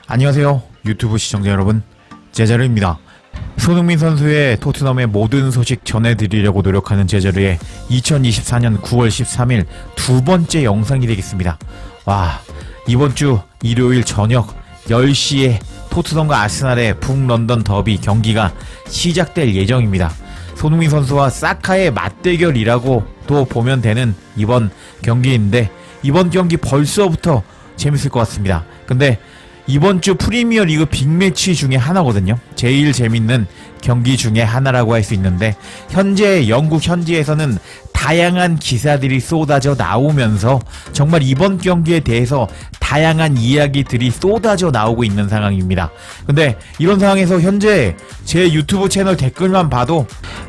안녕하세요 유튜브 시청자 여러분, 제자르입니다. 손흥민 선수의 토트넘의 모든 소식 전해드리려고 노력하는 제자르의 2024년 9월 13일 두 번째 영상이 되겠습니다. 와, 이번주 일요일 저녁 10시에 토트넘과 아스날의 북런던 더비 경기가 시작될 예정입니다. 손흥민 선수와 사카의 맞대결이라고도 보면 되는 이번 경기인데, 이번 경기 벌써부터 재밌을 것 같습니다. 근데 이번주 프리미어 리그 빅매치 중에 하나거든요. 제일 재밌는 경기 중에 하나라고 할 수 있는데, 현재 영국 현지에서는 다양한 기사들이 쏟아져 나오면서 정말 이번 경기에 대해서 다양한 이야기들이 쏟아져 나오고 있는 상황입니다. 근데 이런 상황에서 현재 제 유튜브 채널 댓글만 봐도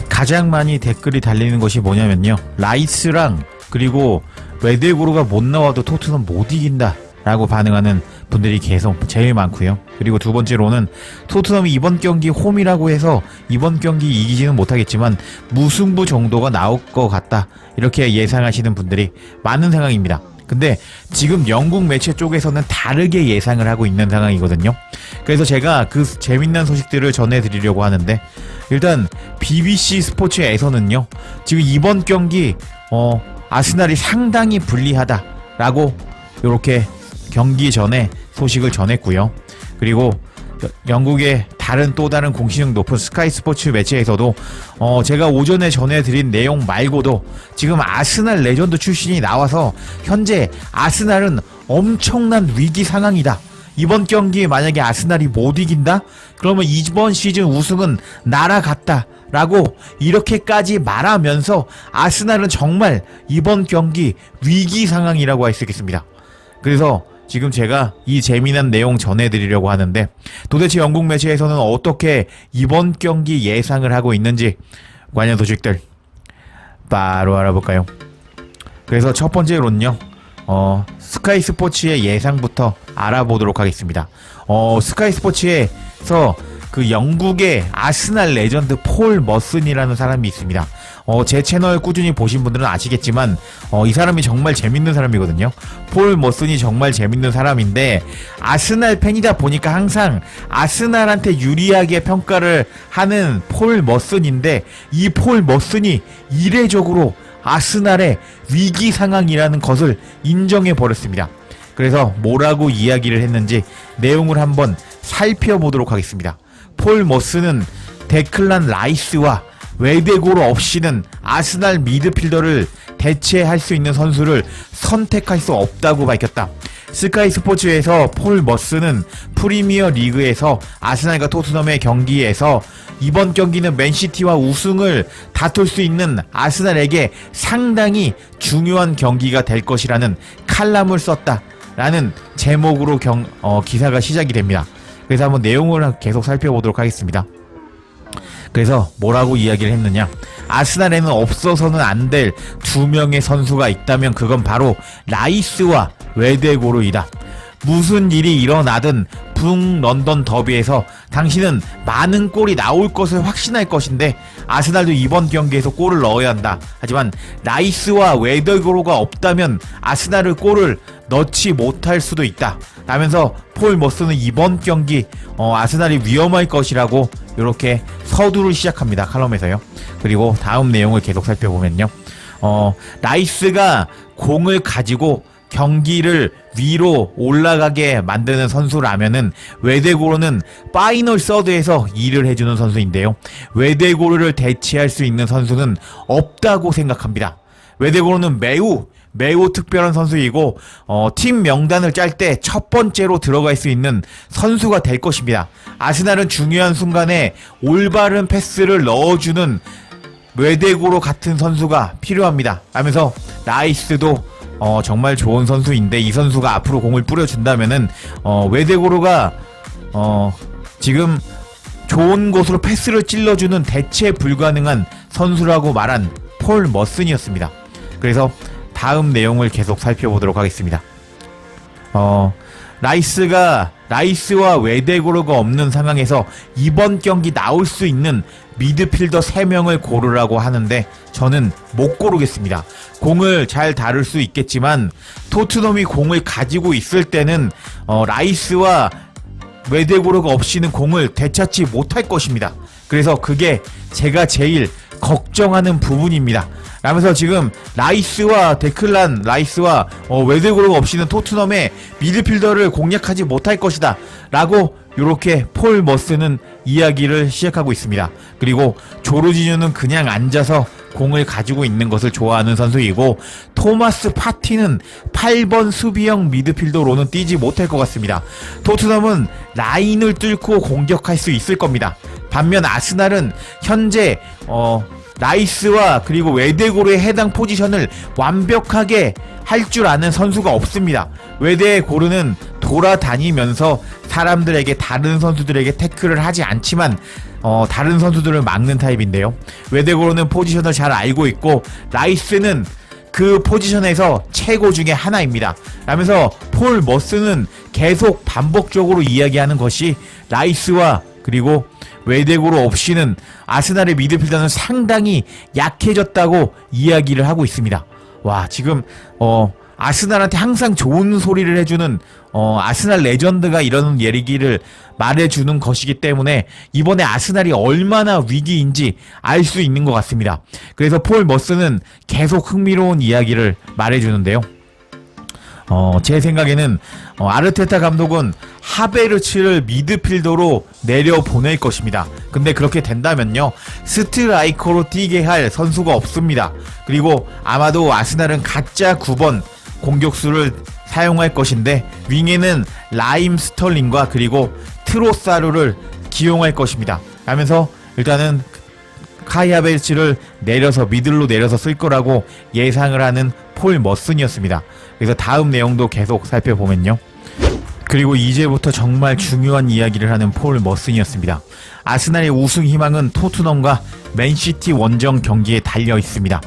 가장 많이 댓글이 달리는 것이 뭐냐면요, 라이스랑 그리고 웨데고르가 못 나와도 토트넘 못 이긴다 라고 반응하는 분들이 계속 제일 많고요. 그리고 두 번째로는 토트넘이 이번 경기 홈이라고 해서 이번 경기 이기지는 못하겠지만 무승부 정도가 나올 것 같다, 이렇게 예상하시는 분들이 많은 상황입니다. 근데 지금 영국 매체 쪽에서는 다르게 예상을 하고 있는 상황이거든요. 그래서 제가 그 재밌는 소식들을 전해드리려고 하는데, 일단 BBC 스포츠에서는요, 지금 이번 경기 아스날이 상당히 불리하다라고 이렇게 경기 전에 소식을 전했고요. 그리고 영국의 또 다른 공신력 높은 스카이 스포츠 매체에서도 제가 오전에 전해드린 내용 말고도 지금 아스날 레전드 출신이 나와서 현재 아스날은 엄청난 위기 상황이다, 이번 경기에 만약에 아스날이 못 이긴다? 그러면 이번 시즌 우승은 날아갔다 라고 이렇게까지 말하면서 아스날은 정말 이번 경기 위기 상황이라고 할 수 있겠습니다. 그래서 지금 제가 이 재미난 내용 전해드리려고 하는데, 도대체 영국 매체에서는 어떻게 이번 경기 예상을 하고 있는지 관련 소식들 바로 알아볼까요? 그래서 첫 번째로는요, 스카이 스포츠의 예상부터 알아보도록 하겠습니다. 스카이 스포츠에서 그 영국의 아스날 레전드 폴 머슨이라는 사람이 있습니다. 제 채널 꾸준히 보신 분들은 아시겠지만 이 사람이 정말 재밌는 사람이거든요. 폴 머슨이 정말 재밌는 사람인데, 아스날 팬이다 보니까 항상 아스날한테 유리하게 평가를 하는 폴 머슨인데, 이 폴 머슨이 이례적으로 아스날의 위기 상황이라는 것을 인정해 버렸습니다. 그래서 뭐라고 이야기를 했는지 내용을 한번 살펴보도록 하겠습니다. 폴 머슨은 데클란 라이스와 웨데고르 없이는 아스날 미드필더를 대체할 수 있는 선수를 선택할 수 없다고 밝혔다. 스카이 스포츠에서 폴 머슨은 프리미어 리그에서 아스날과 토트넘의 경기에서 이번 경기는 맨시티와 우승을 다툴 수 있는 아스날에게 상당히 중요한 경기가 될 것이라는 칼럼을 썼다라는 제목으로 기사가 시작이 됩니다. 그래서 한번 내용을 계속 살펴보도록 하겠습니다. 그래서 뭐라고 이야기를 했느냐, 아스날에는 없어서는 안 될 두 명의 선수가 있다면 그건 바로 라이스와 웨데고르이다. 무슨 일이 일어나든 북런던 더비에서 당신은 많은 골이 나올 것을 확신할 것인데, 아스날도 이번 경기에서 골을 넣어야 한다. 하지만 라이스와 웨데고르가 없다면 아스날을 골을 넣지 못할 수도 있다 라면서 폴 머슨은 이번 경기 아스날이 위험할 것이라고 이렇게 서두를 시작합니다, 칼럼에서요. 그리고 다음 내용을 계속 살펴보면요, 라이스가 공을 가지고 경기를 위로 올라가게 만드는 선수라면은 웨데고르는 파이널 서드에서 일을 해주는 선수인데요, 웨데고르를 대체할 수 있는 선수는 없다고 생각합니다. 웨데고르는 매우 특별한 선수이고 팀 명단을 짤 때 첫 번째로 들어갈 수 있는 선수가 될 것입니다. 아스날은 중요한 순간에 올바른 패스를 넣어주는 웨데고르 같은 선수가 필요합니다 하면서, 라이스도 정말 좋은 선수인데 이 선수가 앞으로 공을 뿌려준다면은 웨데고르가 지금 좋은 곳으로 패스를 찔러주는 대체 불가능한 선수라고 말한 폴 머슨이었습니다. 그래서 다음 내용을 계속 살펴보도록 하겠습니다. 라이스와 웨데고르가 없는 상황에서 이번 경기 나올 수 있는 미드필더 3명을 고르라고 하는데 저는 못 고르겠습니다. 공을 잘 다룰 수 있겠지만 토트넘이 공을 가지고 있을 때는 라이스와 외대고르가 없이는 공을 되찾지 못할 것입니다. 그래서 그게 제가 제일 걱정하는 부분입니다. 라면서 지금 라이스와 데클란 라이스와 외대고르가 없이는 토트넘의 미드필더를 공략하지 못할 것이다 라고 요렇게 폴 머스는 이야기를 시작하고 있습니다. 그리고 조르지뉴는 그냥 앉아서 공을 가지고 있는 것을 좋아하는 선수이고, 토마스 파티는 8번 수비형 미드필더로는 뛰지 못할 것 같습니다. 토트넘은 라인을 뚫고 공격할 수 있을 겁니다. 반면 아스날은 현재 라이스와 그리고 외대고르의 해당 포지션을 완벽하게 할 줄 아는 선수가 없습니다. 외대고르는 돌아다니면서 사람들에게, 다른 선수들에게 태클을 하지 않지만 다른 선수들을 막는 타입인데요. 외대고르는 포지션을 잘 알고 있고, 라이스는 그 포지션에서 최고 중에 하나입니다. 라면서 폴 머스는 계속 반복적으로 이야기하는 것이, 라이스와 그리고 외대고르 없이는 아스날의 미드필더는 상당히 약해졌다고 이야기를 하고 있습니다. 와, 지금 아스날한테 항상 좋은 소리를 해주는 아스날 레전드가 이런 얘기를 말해주는 것이기 때문에 이번에 아스날이 얼마나 위기인지 알 수 있는 것 같습니다. 그래서 폴 머스는 계속 흥미로운 이야기를 말해주는데요. 제 생각에는 아르테타 감독은 하베르츠를 미드필더로 내려보낼 것입니다. 근데 그렇게 된다면요, 스트라이커로 뛰게 할 선수가 없습니다. 그리고 아마도 아스날은 가짜 9번 공격수를 사용할 것인데, 윙에는 라임 스털링과 그리고 트로사르를 기용할 것입니다. 하면서 일단은 카이 하베르츠를 내려서 미들로 내려서 쓸 거라고 예상을 하는 폴 머슨이었습니다. 그래서 다음 내용도 계속 살펴보면요, 그리고 이제부터 정말 중요한 이야기를 하는 폴 머슨이었습니다. 아스날의 우승 희망은 토트넘과 맨시티 원정 경기에 달려 있습니다.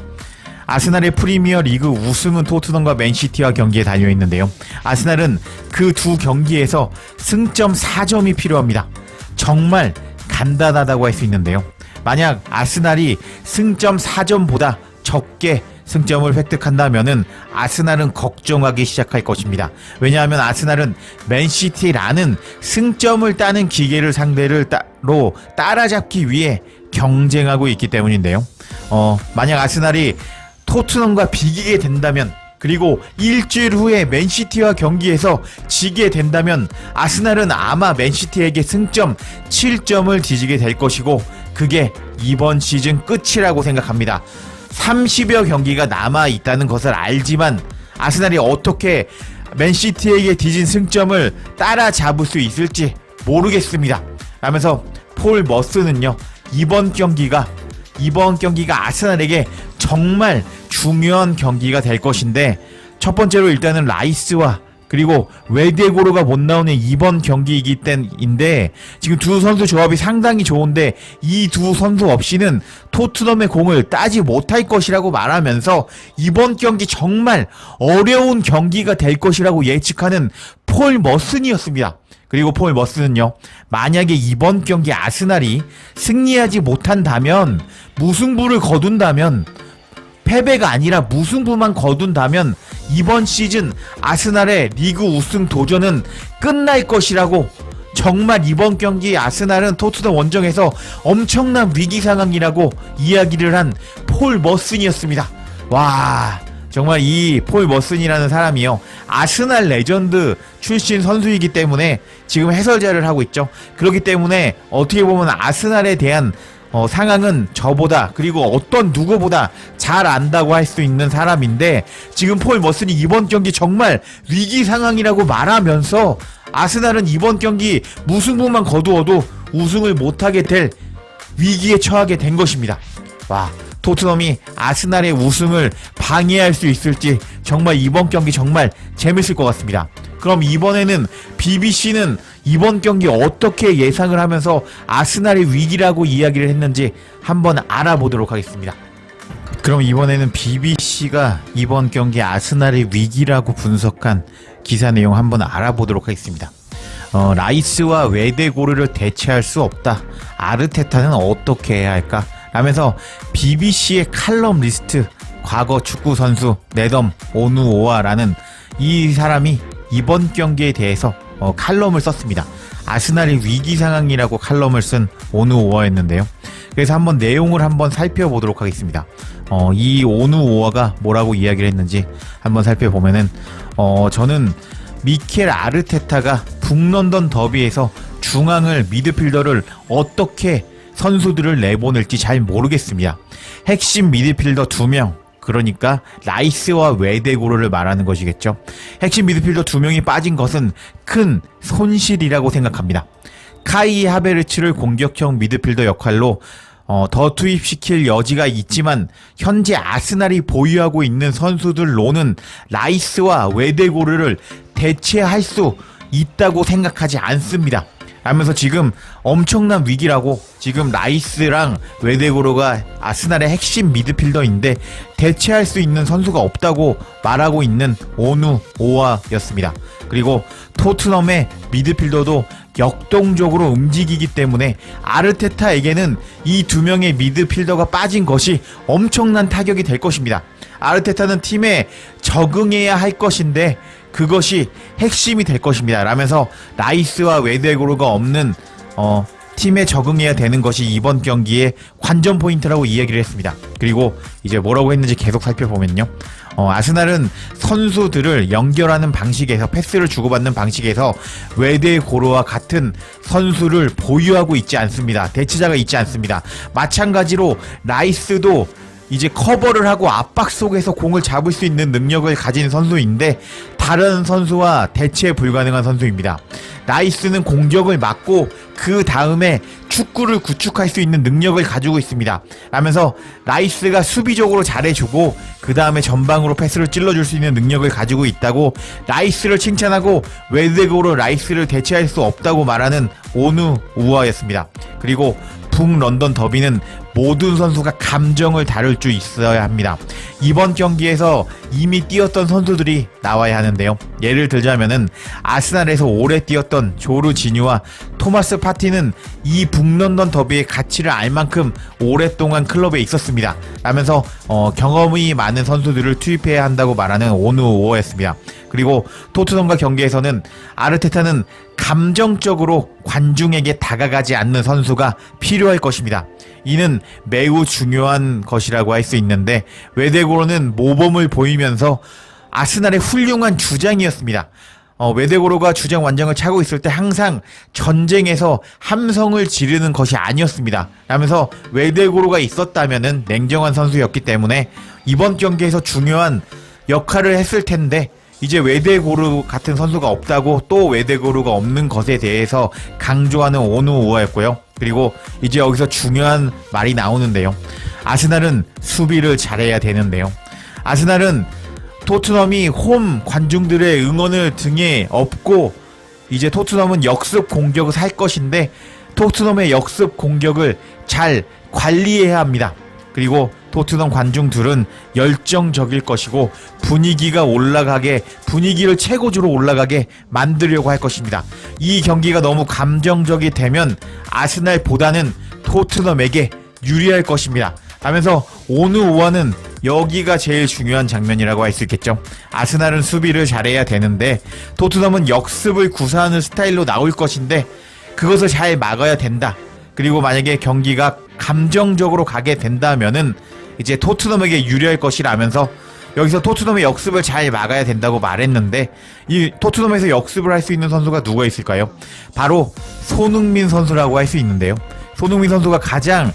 아스날의 프리미어 리그 우승은 토트넘과 맨시티와 경기에 달려 있는데요, 아스날은 그 두 경기에서 승점 4점이 필요합니다. 정말 간단하다고 할 수 있는데요, 만약 아스날이 승점 4점보다 적게 승점을 획득한다면은 아스날은 걱정하기 시작할 것입니다. 왜냐하면 아스날은 맨시티라는 승점을 따는 기계를 상대로 따라잡기 위해 경쟁하고 있기 때문인데요. 만약 아스날이 토트넘과 비기게 된다면, 그리고 일주일 후에 맨시티와 경기에서 지게 된다면 아스날은 아마 맨시티에게 승점 7점을 뒤지게 될 것이고, 그게 이번 시즌 끝이라고 생각합니다. 30여 경기가 남아있다는 것을 알지만 아스날이 어떻게 맨시티에게 뒤진 승점을 따라잡을 수 있을지 모르겠습니다. 라면서 폴 머스는요, 이번 경기가 아스날에게 정말 중요한 경기가 될 것인데, 첫 번째로 일단은 라이스와 그리고 외대고르가 못 나오는 이번 경기이기 때문인데, 지금 두 선수 조합이 상당히 좋은데 이 두 선수 없이는 토트넘의 공을 따지 못할 것이라고 말하면서 이번 경기 정말 어려운 경기가 될 것이라고 예측하는 폴 머슨이었습니다. 그리고 폴 머슨은요, 만약에 이번 경기 아스날이 승리하지 못한다면, 무승부를 거둔다면, 패배가 아니라 무승부만 거둔다면 이번 시즌 아스날의 리그 우승 도전은 끝날 것이라고, 정말 이번 경기 아스날은 토트넘 원정에서 엄청난 위기 상황이라고 이야기를 한 폴 머슨이었습니다. 와, 정말 이 폴 머슨이라는 사람이요, 아스날 레전드 출신 선수이기 때문에 지금 해설자를 하고 있죠. 그렇기 때문에 어떻게 보면 아스날에 대한 상황은 저보다, 그리고 어떤 누구보다 잘 안다고 할 수 있는 사람인데, 지금 폴 머슨이 이번 경기 정말 위기 상황이라고 말하면서 아스날은 이번 경기 무승부만 거두어도 우승을 못하게 될 위기에 처하게 된 것입니다. 와, 토트넘이 아스날의 우승을 방해할 수 있을지 정말 이번 경기 정말 재밌을 것 같습니다. 그럼 이번에는 BBC는 이번 경기 어떻게 예상을 하면서 아스날의 위기라고 이야기를 했는지 한번 알아보도록 하겠습니다. 그럼 이번에는 BBC가 이번 경기 아스날의 위기라고 분석한 기사 내용 한번 알아보도록 하겠습니다. 라이스와 외대고르를 대체할 수 없다. 아르테타는 어떻게 해야 할까? 라면서 BBC의 칼럼 리스트, 과거 축구 선수 네덤 오누오아라는 이 사람이 이번 경기에 대해서 칼럼을 썼습니다. 아스날이 위기 상황이라고 칼럼을 쓴 오누 오어였는데요. 그래서 한번 내용을 한번 살펴보도록 하겠습니다. 이 오누 오어가 뭐라고 이야기를 했는지 한번 살펴보면은 저는 미켈 아르테타가 북런던 더비에서 중앙을 미드필더를 어떻게 선수들을 내보낼지 잘 모르겠습니다. 핵심 미드필더 2명, 그러니까 라이스와 웨데고르를 말하는 것이겠죠. 핵심 미드필더 2명이 빠진 것은 큰 손실이라고 생각합니다. 카이 하베르츠를 공격형 미드필더 역할로 더 투입시킬 여지가 있지만 현재 아스날이 보유하고 있는 선수들로는 라이스와 웨데고르를 대체할 수 있다고 생각하지 않습니다. 하면서 지금 엄청난 위기라고, 지금 라이스랑 웨데고르가 아스날의 핵심 미드필더인데 대체할 수 있는 선수가 없다고 말하고 있는 오누 오아였습니다. 그리고 토트넘의 미드필더도 역동적으로 움직이기 때문에 아르테타에게는 이 2명의 미드필더가 빠진 것이 엄청난 타격이 될 것입니다. 아르테타는 팀에 적응해야 할 것인데 그것이 핵심이 될 것입니다. 라면서 라이스와 웨데고르가 없는 팀에 적응해야 되는 것이 이번 경기의 관전 포인트라고 이야기를 했습니다. 그리고 이제 뭐라고 했는지 계속 살펴보면요. 아스날은 선수들을 연결하는 방식에서, 패스를 주고받는 방식에서 웨데고르와 같은 선수를 보유하고 있지 않습니다. 대치자가 있지 않습니다. 마찬가지로 라이스도 이제 커버를 하고 압박 속에서 공을 잡을 수 있는 능력을 가진 선수인데 다른 선수와 대체 불가능한 선수입니다. 라이스는 공격을 막고 그 다음에 축구를 구축할 수 있는 능력을 가지고 있습니다. 라면서 라이스가 수비적으로 잘해주고 그 다음에 전방으로 패스를 찔러줄 수 있는 능력을 가지고 있다고 라이스를 칭찬하고 웨데고르 라이스를 대체할 수 없다고 말하는 오누 우아였습니다. 그리고 북런던 더비는 모든 선수가 감정을 다룰 줄 있어야 합니다. 이번 경기에서 이미 뛰었던 선수들이 나와야 하는데요. 예를 들자면은 아스날에서 오래 뛰었던 조르지뉴와 토마스 파티는 이 북런던 더비의 가치를 알 만큼 오랫동안 클럽에 있었습니다. 라면서 경험이 많은 선수들을 투입해야 한다고 말하는 오누 오어였습니다. 그리고 토트넘과 경기에서는 아르테타는 감정적으로 관중에게 다가가지 않는 선수가 필요할 것입니다. 이는 매우 중요한 것이라고 할 수 있는데 웨데고르는 모범을 보이면서 아스날의 훌륭한 주장이었습니다. 웨데고르가 주장 완장을 차고 있을 때 항상 전쟁에서 함성을 지르는 것이 아니었습니다. 라면서 웨데고르가 있었다면은 냉정한 선수였기 때문에 이번 경기에서 중요한 역할을 했을 텐데 이제 웨데고르 같은 선수가 없다고 또 웨데고르가 없는 것에 대해서 강조하는 오누 우아였고요. 그리고 이제 여기서 중요한 말이 나오는데요. 아스날은 수비를 잘해야 되는데요. 아스날은 토트넘이 홈 관중들의 응원을 등에 업고 이제 토트넘은 역습 공격을 할 것인데 토트넘의 역습 공격을 잘 관리해야 합니다. 그리고 토트넘 관중들은 열정적일 것이고 분위기가 올라가게, 분위기를 최고조로 올라가게 만들려고 할 것입니다. 이 경기가 너무 감정적이 되면 아스날보다는 토트넘에게 유리할 것입니다. 하면서 오누 우아는 여기가 제일 중요한 장면이라고 할 수 있겠죠. 아스날은 수비를 잘해야 되는데 토트넘은 역습을 구사하는 스타일로 나올 것인데 그것을 잘 막아야 된다. 그리고 만약에 경기가 감정적으로 가게 된다면은 이제 토트넘에게 유리할 것이라면서 여기서 토트넘의 역습을 잘 막아야 된다고 말했는데 이 토트넘에서 역습을 할 수 있는 선수가 누가 있을까요? 바로 손흥민 선수라고 할 수 있는데요. 손흥민 선수가 가장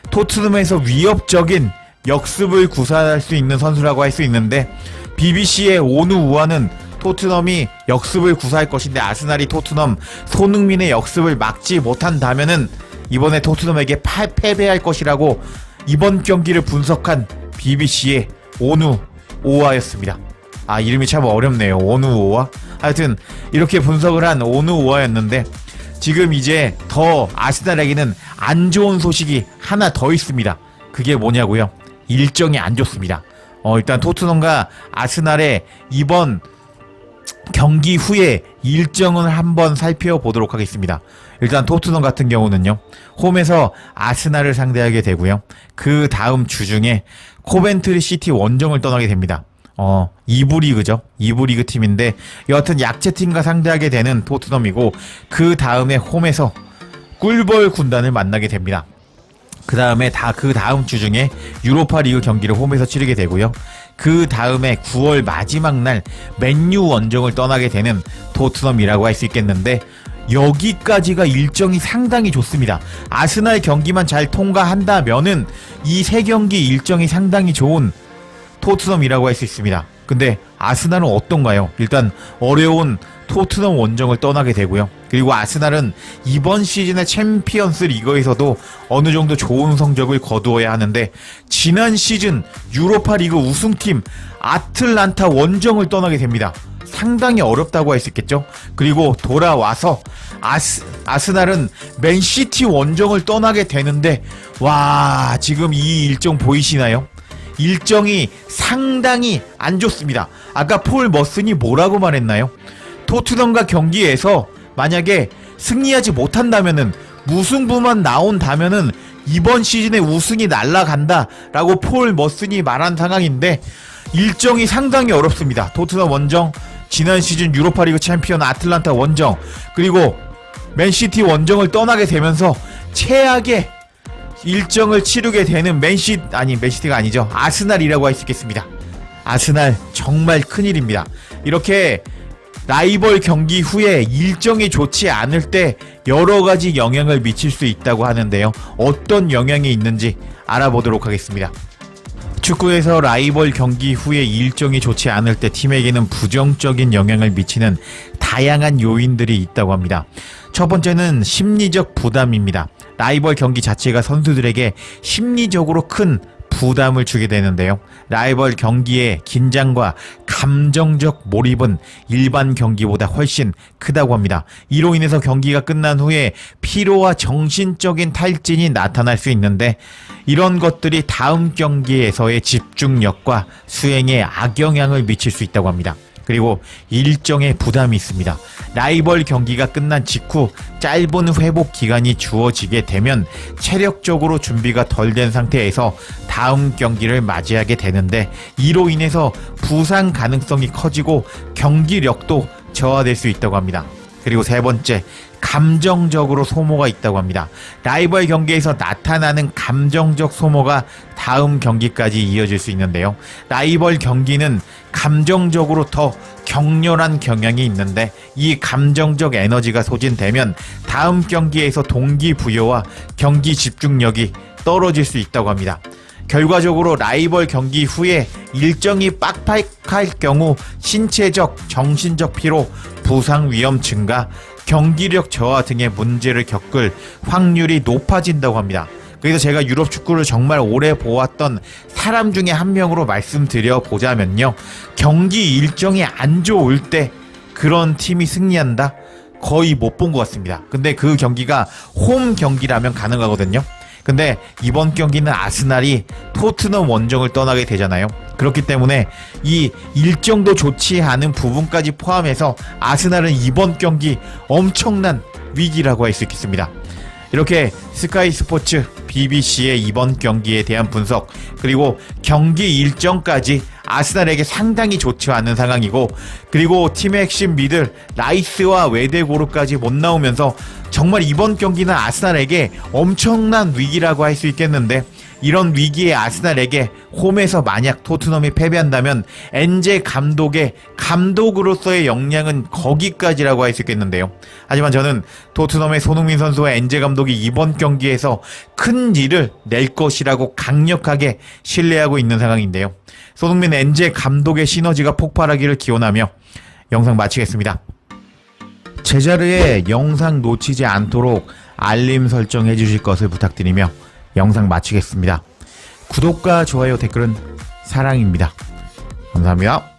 토트넘에서 위협적인 역습을 구사할 수 있는 선수라고 할 수 있는데 BBC의 오누 우아는 토트넘이 역습을 구사할 것인데 아스날이 토트넘 손흥민의 역습을 막지 못한다면은 이번에 토트넘에게 패배할 것이라고 이번 경기를 분석한 BBC의 오누 오아였습니다. 이름이 참 어렵네요. 오누 오아. 하여튼 이렇게 분석을 한 오누 오아였는데 지금 이제 더 아스날에게는 안 좋은 소식이 하나 더 있습니다. 그게 뭐냐고요? 일정이 안 좋습니다. 일단 토트넘과 아스날의 이번 경기 후에 일정을 한번 살펴보도록 하겠습니다. 일단 토트넘 같은 경우는요, 홈에서 아스날을 상대하게 되고요. 그 다음 주 중에 코벤트리 시티 원정을 떠나게 됩니다. 2부 리그죠. 2부 리그 팀인데 여하튼 약체팀과 상대하게 되는 토트넘이고 그 다음에 홈에서 꿀벌 군단을 만나게 됩니다. 그 다음에 그 다음 주 중에 유로파 리그 경기를 홈에서 치르게 되고요. 그 다음에 9월 마지막 날 맨유 원정을 떠나게 되는 토트넘이라고 할 수 있겠는데 여기까지가 일정이 상당히 좋습니다. 아스날 경기만 잘 통과한다면은 이 세 경기 일정이 상당히 좋은 토트넘이라고 할 수 있습니다. 근데 아스날은 어떤가요? 일단 어려운 토트넘 원정을 떠나게 되고요. 그리고 아스날은 이번 시즌의 챔피언스 리그에서도 어느 정도 좋은 성적을 거두어야 하는데 지난 시즌 유로파 리그 우승팀 아틀란타 원정을 떠나게 됩니다. 상당히 어렵다고 할 수 있겠죠. 그리고 돌아와서 아스날은 맨시티 원정을 떠나게 되는데 와, 지금 이 일정 보이시나요? 일정이 상당히 안 좋습니다. 아까 폴 머슨이 뭐라고 말했나요? 토트넘과 경기에서 만약에 승리하지 못한다면은 무승부만 나온다면은 이번 시즌에 우승이 날아간다 라고 폴 머슨이 말한 상황인데 일정이 상당히 어렵습니다. 토트넘 원정, 지난 시즌 유로파리그 챔피언 아틀란타 원정, 그리고 맨시티 원정을 떠나게 되면서 최악의 일정을 치르게 되는 맨시티가 아니죠. 아스날이라고 할 수 있겠습니다. 아스날 정말 큰일입니다. 이렇게 라이벌 경기 후에 일정이 좋지 않을 때 여러가지 영향을 미칠 수 있다고 하는데요. 어떤 영향이 있는지 알아보도록 하겠습니다. 축구에서 라이벌 경기 후에 일정이 좋지 않을 때 팀에게는 부정적인 영향을 미치는 다양한 요인들이 있다고 합니다. 첫 번째는 심리적 부담입니다. 라이벌 경기 자체가 선수들에게 심리적으로 큰 부담을 주게 되는데요. 라이벌 경기의 긴장과 감정적 몰입은 일반 경기보다 훨씬 크다고 합니다. 이로 인해서 경기가 끝난 후에 피로와 정신적인 탈진이 나타날 수 있는데 이런 것들이 다음 경기에서의 집중력과 수행에 악영향을 미칠 수 있다고 합니다. 그리고 일정의 부담이 있습니다. 라이벌 경기가 끝난 직후 짧은 회복 기간이 주어지게 되면 체력적으로 준비가 덜 된 상태에서 다음 경기를 맞이하게 되는데 이로 인해서 부상 가능성이 커지고 경기력도 저하될 수 있다고 합니다. 그리고 세 번째, 감정적으로 소모가 있다고 합니다. 라이벌 경기에서 나타나는 감정적 소모가 다음 경기까지 이어질 수 있는데요. 라이벌 경기는 감정적으로 더 격렬한 경향이 있는데 이 감정적 에너지가 소진되면 다음 경기에서 동기부여와 경기 집중력이 떨어질 수 있다고 합니다. 결과적으로 라이벌 경기 후에 일정이 빡빡할 경우 신체적, 정신적 피로, 부상 위험 증가, 경기력 저하 등의 문제를 겪을 확률이 높아진다고 합니다. 그래서 제가 유럽 축구를 정말 오래 보았던 사람 중에 한 명으로 말씀드려 보자면요. 경기 일정이 안 좋을 때 그런 팀이 승리한다? 거의 못 본 것 같습니다. 근데 그 경기가 홈 경기라면 가능하거든요. 근데 이번 경기는 아스날이 토트넘 원정을 떠나게 되잖아요. 그렇기 때문에 이 일정도 좋지 않은 부분까지 포함해서 아스날은 이번 경기 엄청난 위기라고 할 수 있겠습니다. 이렇게 스카이 스포츠 BBC의 이번 경기에 대한 분석, 그리고 경기 일정까지 아스날에게 상당히 좋지 않은 상황이고, 그리고 팀의 핵심 미들 라이스와 웨데고르까지 못 나오면서 정말 이번 경기는 아스날에게 엄청난 위기라고 할 수 있겠는데, 이런 위기에 아스날에게 홈에서 만약 토트넘이 패배한다면 엔제 감독의 감독으로서의 역량은 거기까지라고 할 수 있겠는데요. 하지만 저는 토트넘의 손흥민 선수와 엔제 감독이 이번 경기에서 큰 일을 낼 것이라고 강력하게 신뢰하고 있는 상황인데요. 손흥민 엔제 감독의 시너지가 폭발하기를 기원하며 영상 마치겠습니다. 제자리에 영상 놓치지 않도록 알림 설정해 주실 것을 부탁드리며 영상 마치겠습니다. 구독과 좋아요, 댓글은 사랑입니다. 감사합니다.